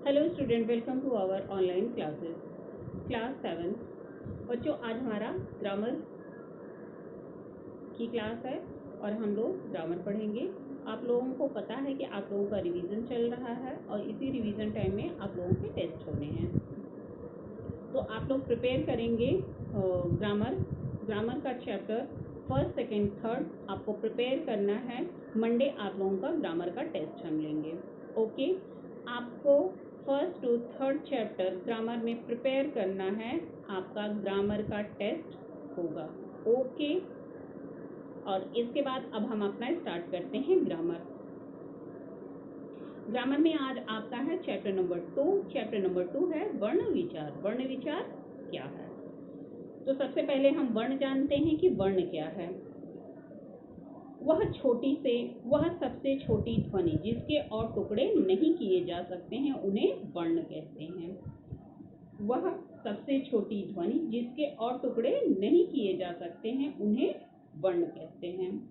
Hello student, welcome to our online classes. Class 7 बच्चों, आज हमारा ग्रामर की क्लास है और हम लोग ग्रामर पढ़ेंगे। आप लोगों को पता है कि आप लोगों का रिवीजन चल रहा है और इसी रिवीजन टाइम में आप लोगों के टेस्ट होने हैं। तो आप लोग प्रिपेयर करेंगे ग्रामर का चैप्टर फर्स्ट, सेकेंड, थर्ड आपको प्रिपेयर करना है। मंडे आप लोगों का ग्रामर का टेस्ट हम लेंगे। ओके, आपको first to third chapter grammar में प्रिपेयर करना है। आपका ग्रामर का टेस्ट होगा। ओके, और इसके बाद अब हम अपना स्टार्ट करते हैं ग्रामर। ग्रामर में आज आपका है चैप्टर नंबर 2। चैप्टर नंबर 2 है वर्ण विचार। वर्ण विचार क्या है? तो सबसे पहले हम वर्ण जानते हैं कि वर्ण क्या है। वह सबसे छोटी ध्वनि जिसके और टुकड़े नहीं किए जा सकते हैं उन्हें वर्ण कहते हैं। वह सबसे छोटी ध्वनि जिसके और टुकड़े नहीं किए जा सकते हैं उन्हें वर्ण कहते हैं।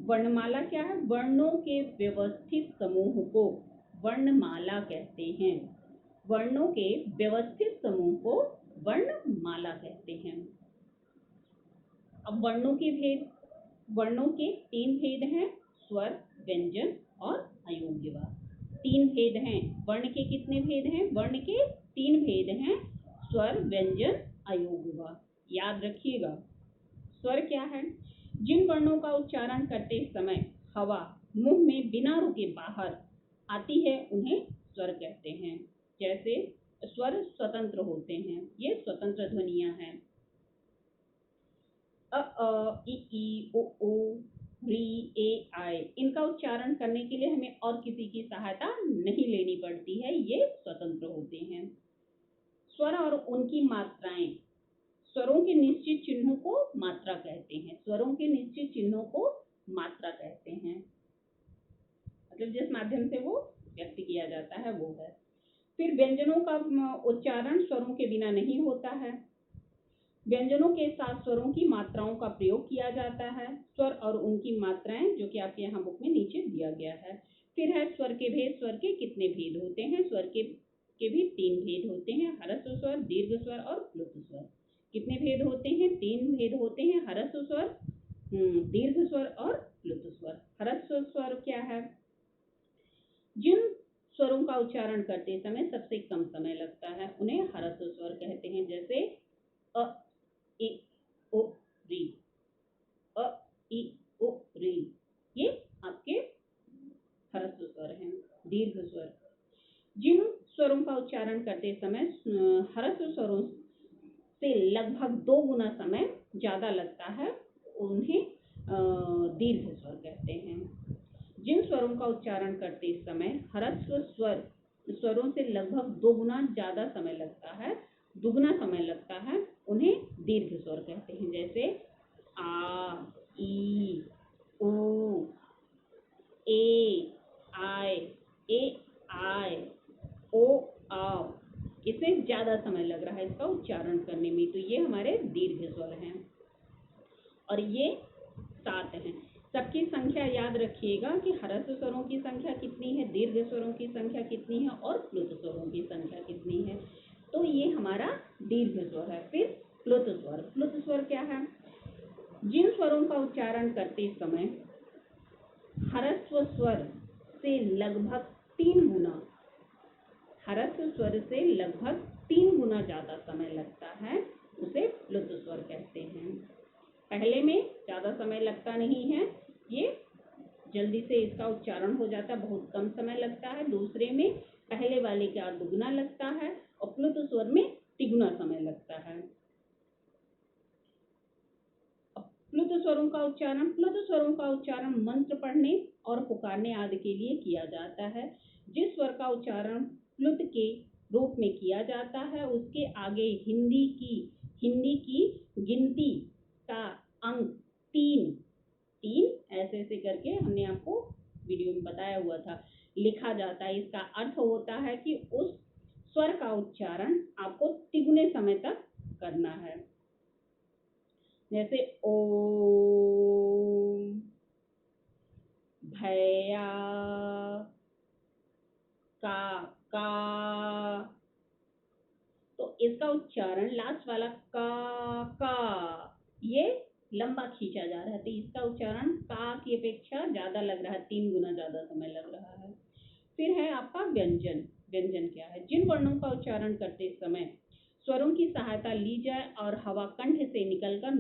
वर्णमाला क्या है? वर्णों के व्यवस्थित समूह को वर्णमाला कहते हैं। वर्णों के व्यवस्थित समूह को वर्णमाला कहते हैं। अब वर्णों के 3 भेद हैं, स्वर, व्यंजन और अयोग्यवाद। 3 भेद हैं। वर्ण के कितने भेद हैं? वर्ण के 3 भेद हैं, स्वर, व्यंजन, अयोग्यवाद। याद रखिएगा। स्वर क्या है? जिन वर्णों का उच्चारण करते समय हवा मुंह में बिना रुके बाहर आती है उन्हें स्वर कहते हैं। जैसे स्वर स्वतंत्र होते हैं, ये स्वतंत्र ध्वनियां हैं। इ, उ, री, ए, आए, इनका उच्चारण करने के लिए हमें और किसी की सहायता नहीं लेनी पड़ती है, ये स्वतंत्र होते हैं। स्वर और उनकी मात्राएं। स्वरों के निश्चित चिन्हों को मात्रा कहते हैं। स्वरों के निश्चित चिन्हों को मात्रा कहते हैं, मतलब जिस माध्यम से वो व्यक्त किया जाता है वो है। फिर व्यंजनों का उच्चारण स्वरों के बिना नहीं होता है। व्यंजनों के साथ स्वरों की मात्राओं का प्रयोग किया जाता है। स्वर और उनकी मात्राएं, जो कि आपके यहाँ बुक में नीचे दिया गया है। फिर है स्वर के भेद। स्वर के कितने भेद होते हैं? स्वर के भी 3 भेद होते हैं, ह्रस्व स्वर, दीर्घ स्वर और प्लुत स्वर। कितने भेद होते हैं? 3 भेद होते हैं, ह्रस्व स्वर, दीर्घ स्वर और प्लुत स्वर। ह्रस्व स्वर क्या है? जिन स्वरों का उच्चारण करते समय सबसे कम समय लगता है उन्हें ह्रस्व स्वर कहते हैं। जैसे अ, इ, उ, री, अ, इ, उ, री, ये आपके ह्रस्व स्वर हैं। दीर्घ स्वर, जिन स्वरों का उच्चारण करते समय ह्रस्व स्वरों से लगभग 2 गुना समय ज्यादा लगता है उन्हें दीर्घ स्वर कहते हैं। जिन स्वरों का उच्चारण करते समय ह्रस्व स्वरों से लगभग 2 गुना ज्यादा समय लगता है, दुगना समय लगता है, उन्हें दीर्घ स्वर कहते हैं। जैसे आ, ई, उ, ए, आय, ए, आय, ओ, आओ। इसमें ज्यादा समय लग रहा है इसका उच्चारण करने में, तो ये हमारे दीर्घ स्वर हैं। और ये 7 हैं। सबकी संख्या याद रखिएगा कि ह्रस्व स्वरों की संख्या कितनी है, दीर्घ स्वरों की संख्या कितनी है और प्लुत स्वरों की संख्या कितनी है। तो ये हमारा दीर्घ स्वर है। फिर प्लुत स्वर। प्लुत स्वर क्या है? जिन स्वरों का उच्चारण करते समय ह्रस्व स्वर से लगभग 3 गुना, ह्रस्व स्वर से लगभग 3 गुना ज्यादा समय लगता है, उसे प्लुत स्वर कहते हैं। पहले में ज्यादा समय लगता नहीं है, ये जल्दी से इसका उच्चारण हो जाता है, बहुत कम समय लगता है। दूसरे में पहले वाले का दुगना लगता है और प्लुत स्वर में तिगुना समय लगता है। प्लुत स्वरों का उच्चारण मंत्र पढ़ने और पुकारने आदि के लिए किया जाता है। जिस स्वर का उच्चारण प्लुत के रूप में किया जाता है उसके आगे हिंदी की गिनती का अंक 3 ऐसे ऐसे करके हमने आपको वीडियो में बताया हुआ था, लिखा जाता है। इसका अर्थ होता है कि उस स्वर का उच्चारण आपको तिगुने समय तक करना है। जैसे ओम, भैया, का। तो इसका उच्चारण लास्ट वाला का ये लंबा खींचा जा रहा है, तो इसका उच्चारण का की अपेक्षा ज्यादा लग रहा है, 3 गुना ज्यादा समय लग रहा है। फिर है आपका व्यंजन। व्यंजन क्या है? जिन वर्णों का उच्चारण करते समय स्वरों की सहायता ली जाए और हवा कंठ से निकलकर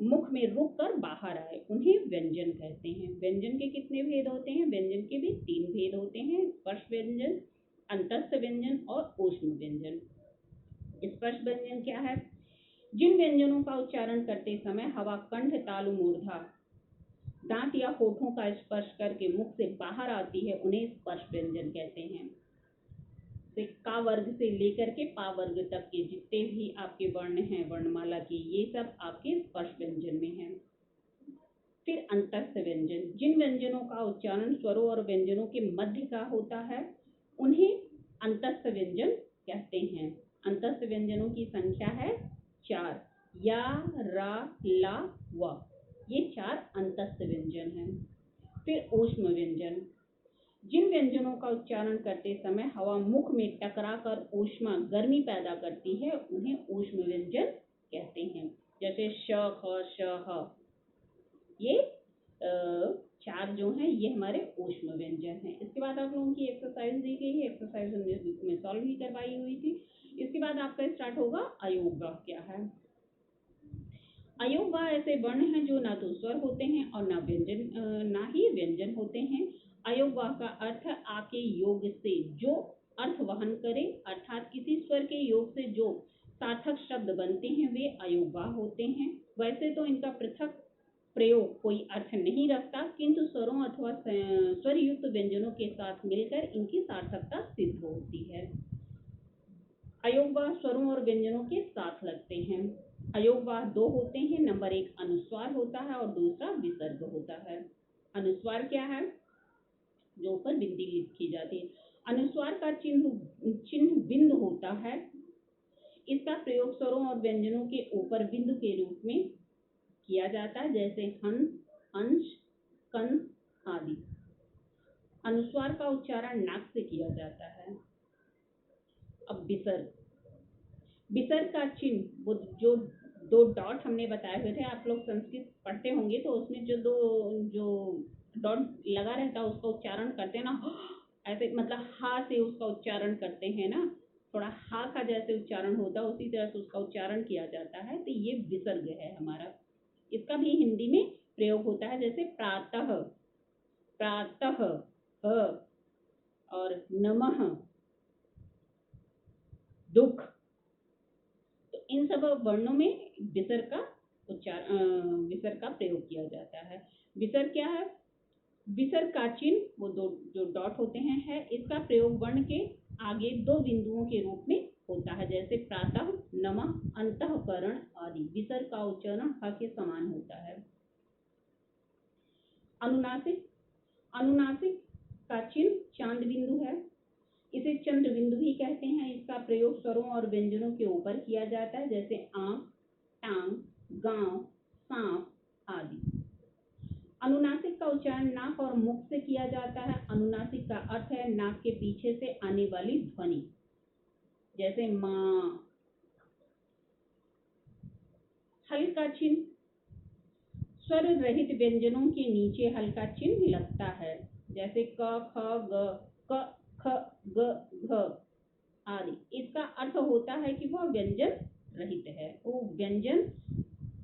मुख में रुक कर बाहर आए, उन्हें व्यंजन कहते हैं। व्यंजन के कितने भेद होते हैं? व्यंजन के भी 3 भेद होते हैं, स्पर्श व्यंजन, अंतस्थ व्यंजन और ऊष्म व्यंजन। स्पर्श व्यंजन क्या है? जिन व्यंजनों का उच्चारण करते समय हवा कंठ, तालु, मूर्धा, दांत या होठों का स्पर्श करके मुख से बाहर आती है, उन्हें स्पर्श व्यंजन कहते हैं। का वर्ग से लेकर के पा वर्ग तक के जितने भी आपके वर्ण हैं वर्णमाला के, ये सब आपके स्पर्श व्यंजन में हैं। फिर अंतस्थ व्यंजन। जिन व्यंजनों का उच्चारण स्वरों और व्यंजनों के मध्य का होता है, उन्हें अंतस्थ व्यंजन कहते हैं। अंतस्थ व्यंजनों की संख्या है 4, या, रा, ला, व। ये 4 अंतस्थ व्यंजन हैं। फिर ऊष्म व्यंजन। जिन व्यंजनों का उच्चारण करते समय हवा मुख में टकराकर ऊष्मा गर्मी पैदा करती है, उन्हें ऊष्म व्यंजन कहते हैं। जैसे श, ख, श, ह, ये 4 जो हैं ये हमारे ऊष्म व्यंजन हैं। इसके बाद आप लोगों की एक्सरसाइज दी गई है, एक्सरसाइज हमने बुक में सॉल्व भी करवाई हुई थी। इसके बाद आपका स्टार्ट होगा अयोग्य क्या है। अयोग्य ऐसे वर्ण हैं जो ना तो स्वर होते हैं और ना ही व्यंजन होते हैं। अयोग्य का अर्थ आके योग से जो अर्थ वहन करे, अर्थात किसी स्वर के योग से जो सार्थक शब्द बनते हैं वे अयोग्य होते हैं। वैसे तो इनका पृथक प्रयोग कोई अर्थ नहीं रखता, किंतु स्वरों अथवा स्वर युक्त व्यंजनों के साथ मिलकर इनकी सार्थकता सिद्ध होती है। अयोग्य स्वरों और व्यंजनों के साथ लगते हैं। अयोग्य 2 होते हैं। नंबर 1 अनुस्वार होता है और दूसरा विसर्ग होता है। अनुस्वार क्या है? जो ऊपर बिंदी लिखी जाती है। अनुस्वार का चिन्ह बिंदु होता है। इसका प्रयोग स्वरों और व्यंजनों के ऊपर बिंदु के रूप में किया जाता है, जैसे हंस, अंश, कंस आदि। अनुस्वार का उच्चारण नाक से किया जाता है। अब विसर्ग। विसर्ग का चिन्ह, वो जो 2 डॉट हमने बताए हुए थे, आप लोग संस्कृत पढ़ते होंगे तो उसमें जो डॉट लगा रहता है उसका उच्चारण करते हैं ना, ऐसे मतलब हा से उसका उच्चारण करते हैं ना, थोड़ा हा का जैसे उच्चारण होता है उसी तरह से उसका उच्चारण किया जाता है, तो ये विसर्ग है हमारा। इसका भी हिंदी में प्रयोग होता है, जैसे प्रातः, प्रातः, और नमः, दुख। तो इन सब वर्णों में विसर्ग का प्रयोग किया जाता है। विसर्ग क्या है? विसर्ग का चिन्ह, वो 2 जो डॉट होते हैं है, इसका प्रयोग वर्ण के आगे 2 बिंदुओं के रूप में होता है, जैसे प्रातः, नमः, अंतःकरण आदि। विसर्ग का उच्चारण ह के समान होता है। अनुनासिक। अनुनासिक का चिन्ह चांद बिंदु है, इसे चंद्र बिंदु भी कहते हैं। इसका प्रयोग स्वरों और व्यंजनों के ऊपर किया जाता है, जैसे आंख, टांग, गांव, सांप आदि। अनुनासिक का उच्चारण नाक और मुख से किया जाता है। अनुनासिक का अर्थ है नाक के पीछे से आने वाली ध्वनि, जैसे माँ। हल का चिन्ह, स्वर रहित व्यंजनों के नीचे हल का चिन्ह लगता है, जैसे क, ख, ग, क, ख, ग, घ आदि। इसका अर्थ होता है कि वह व्यंजन रहित है, वो व्यंजन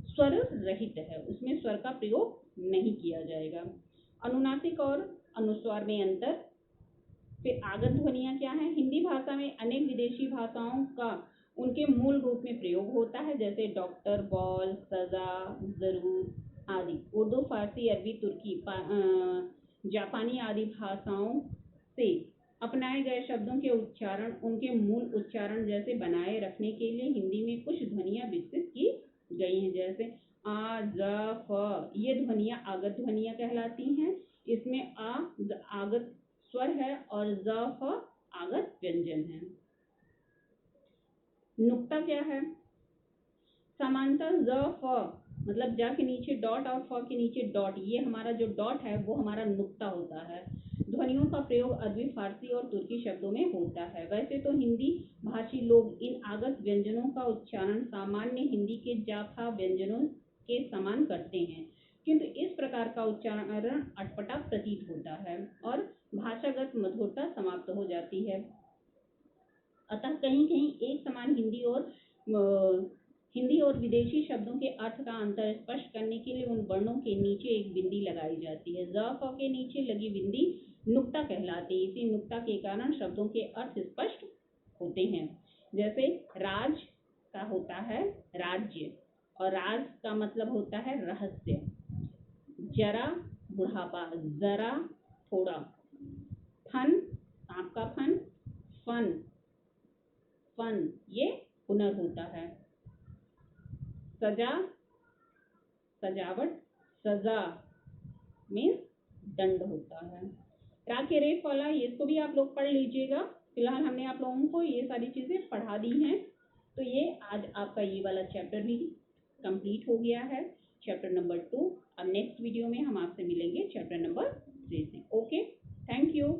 स्वर रहित है, उसमें स्वर का प्रयोग नहीं किया जाएगा। अनुनासिक और अनुस्वार में अंतर। फिर आगत ध्वनियां क्या है? हिंदी भाषा में अनेक विदेशी भाषाओं का उनके मूल रूप में प्रयोग होता है, जैसे डॉक्टर, बॉल, सजा, जरूर आदि। उर्दू, फारसी, अरबी, तुर्की, जापानी आदि भाषाओं से अपनाए गए शब्दों के उच्चारण उनके मूल उच्चारण जैसे बनाए रखने के लिए हिंदी में कुछ ध्वनियां विकसित की गई हैं, जैसे आ, ज, फ। ये ध्वनियां आगत ध्वनियां कहलाती हैं। इसमें आ आगत स्वर है और ज, फ आगत व्यंजन है। नुक्ता क्या है? समांतर ज, फ मतलब ज के नीचे डॉट और फ के नीचे डॉट, ये हमारा जो डॉट है वो हमारा नुक्ता होता है। ध्वनियों का प्रयोग अरबी, फारसी और तुर्की शब्दों में होता है। वैसे तो हिंदी भाषी लोग इन आगत व्यंजनों का उच्चारण सामान्य हिंदी के जाफा व्यंजनों के समान करते हैं, किंतु इस प्रकार का उच्चारण अटपटा प्रतीत होता है और भाषागत मधुरता समाप्त हो जाती है। अतः कहीं कहीं एक समान हिंदी और विदेशी शब्दों के अर्थ का अंतर स्पष्ट करने के लिए उन वर्णों के नीचे एक बिंदी लगाई जाती है। ज़ फ के नीचे लगी बिंदी नुक्ता कहलाती है। इसी नुक्ता के कारण शब्दों के अर्थ स्पष्ट होते हैं। जैसे राज का होता है राज्य और राज का मतलब होता है रहस्य। जरा बुढ़ापा, जरा थोड़ा। फन सांप का फन, फन फन ये हुनर होता है। सजा सजावट, सजा मीन्स दंड होता है। रा के रेफ वाला ये इसको भी आप लोग पढ़ लीजिएगा। फिलहाल हमने आप लोगों को ये सारी चीजें पढ़ा दी हैं। तो ये आज आपका ये वाला चैप्टर भी कंप्लीट हो गया है, चैप्टर नंबर 2। अब नेक्स्ट वीडियो में हम आपसे मिलेंगे चैप्टर नंबर 3 से। Okay, thank you.